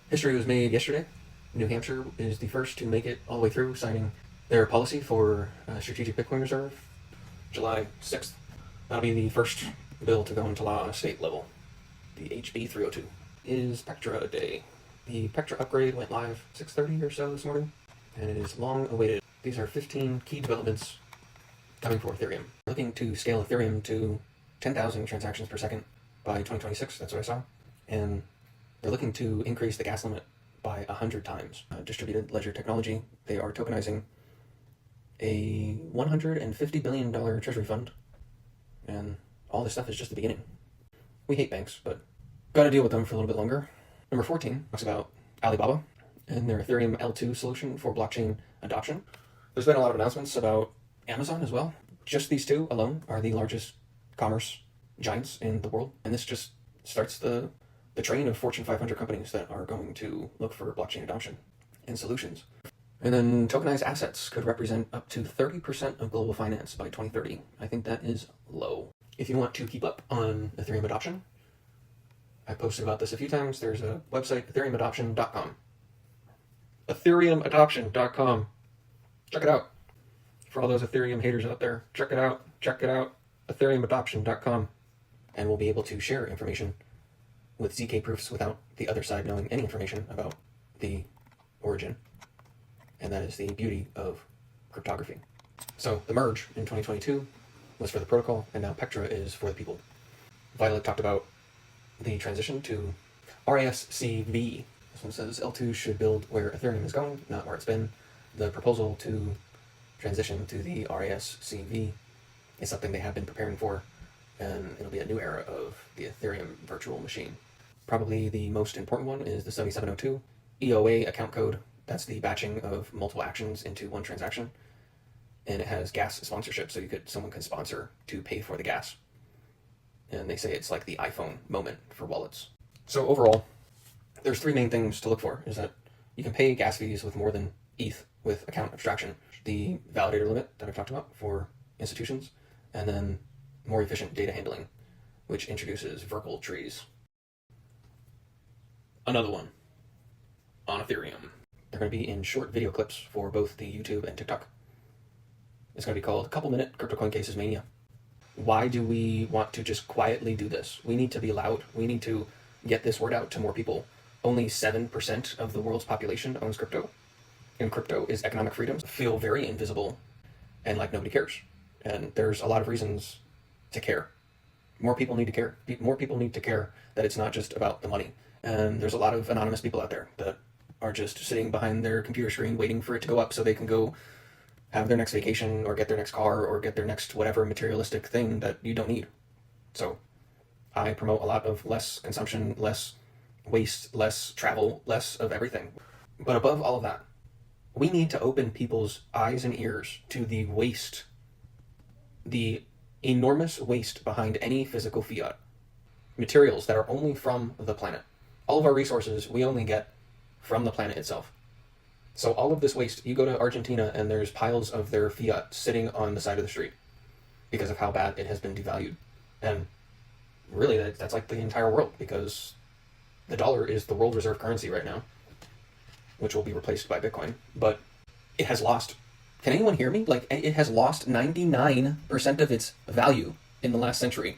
History was made yesterday. New Hampshire is the first to make it all the way through, signing their policy for strategic Bitcoin reserve July 6th. That'll be the first bill to go into law on a state level. The HB 302 is Pectra Day. The Pectra upgrade went live 6:30 or so this morning, and it is long awaited. These are 15 key developments coming for Ethereum. Looking to scale Ethereum to 10,000 transactions per second by 2026, that's what I saw. And they're looking to increase the gas limit by 100 times. Distributed ledger technology, they are tokenizing a $150 billion treasury fund, and all this stuff is just the beginning. We hate banks, but gotta deal with them for a little bit longer. Number 14 talks about Alibaba and their Ethereum L2 solution for blockchain adoption. There's been a lot of announcements about Amazon as well. Just these two alone are the largest commerce giants in the world, and this just starts the train of Fortune 500 companies that are going to look for blockchain adoption and solutions. And then tokenized assets could represent up to 30% of global finance by 2030. I think that is low. If you want to keep up on Ethereum adoption, I posted about this a few times. There's a website, ethereumadoption.com. Ethereumadoption.com. Check it out. For all those Ethereum haters out there, check it out. Check it out. Ethereumadoption.com. And we'll be able to share information with ZK proofs without the other side knowing any information about the origin. And that is the beauty of cryptography. So the merge in 2022 was for the protocol, and now Pectra is for the people. Violet talked about the transition to RASCV. This one says L2 should build where Ethereum is going, not where it's been. The proposal to transition to the RASCV is something they have been preparing for, and it'll be a new era of the Ethereum virtual machine. Probably the most important one is the 7702 EOA account code. That's the batching of multiple actions into one transaction, and it has gas sponsorship, so someone can sponsor to pay for the gas. And they say it's like the iPhone moment for wallets. So overall, there's three main things to look for, is that you can pay gas fees with more than ETH with account abstraction, the validator limit that I've talked about for institutions, and then more efficient data handling, which introduces Verkle trees. Another one on Ethereum. They're going to be in short video clips for both the YouTube and TikTok. It's going to be called Couple Minute Crypto Coin Cases Mania. Why do we want to just quietly do this? We need to be loud. We need to get this word out to more people. Only 7% of the world's population owns crypto, and crypto is economic freedom. Feel very invisible and like nobody cares. And there's a lot of reasons to care. More people need to care. More people need to care that it's not just about the money. And there's a lot of anonymous people out there that are just sitting behind their computer screen waiting for it to go up so they can go have their next vacation or get their next car or get their next whatever materialistic thing that you don't need. So I promote a lot of less consumption, less waste, less travel, less of everything. But above all of that, we need to open people's eyes and ears to the waste, the enormous waste behind any physical fiat. Materials that are only from the planet. All of our resources we only get from the planet itself. So all of this waste, you go to Argentina and there's piles of their fiat sitting on the side of the street because of how bad it has been devalued. And really that's like the entire world, because the dollar is the world reserve currency right now, which will be replaced by Bitcoin. But it has lost, can anyone hear me? Like, it has lost 99% of its value in the last century.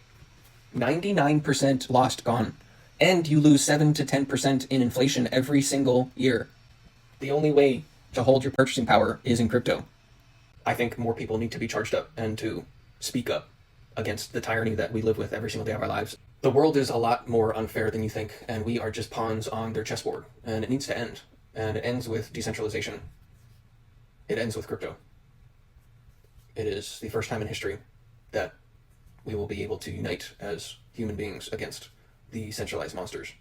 99% lost, gone. And you lose 7 to 10% in inflation every single year. The only way to hold your purchasing power is in crypto. I think more people need to be charged up and to speak up against the tyranny that we live with every single day of our lives. The world is a lot more unfair than you think, and we are just pawns on their chessboard, and it needs to end. And it ends with decentralization. It ends with crypto. It is the first time in history that we will be able to unite as human beings against the centralized monsters.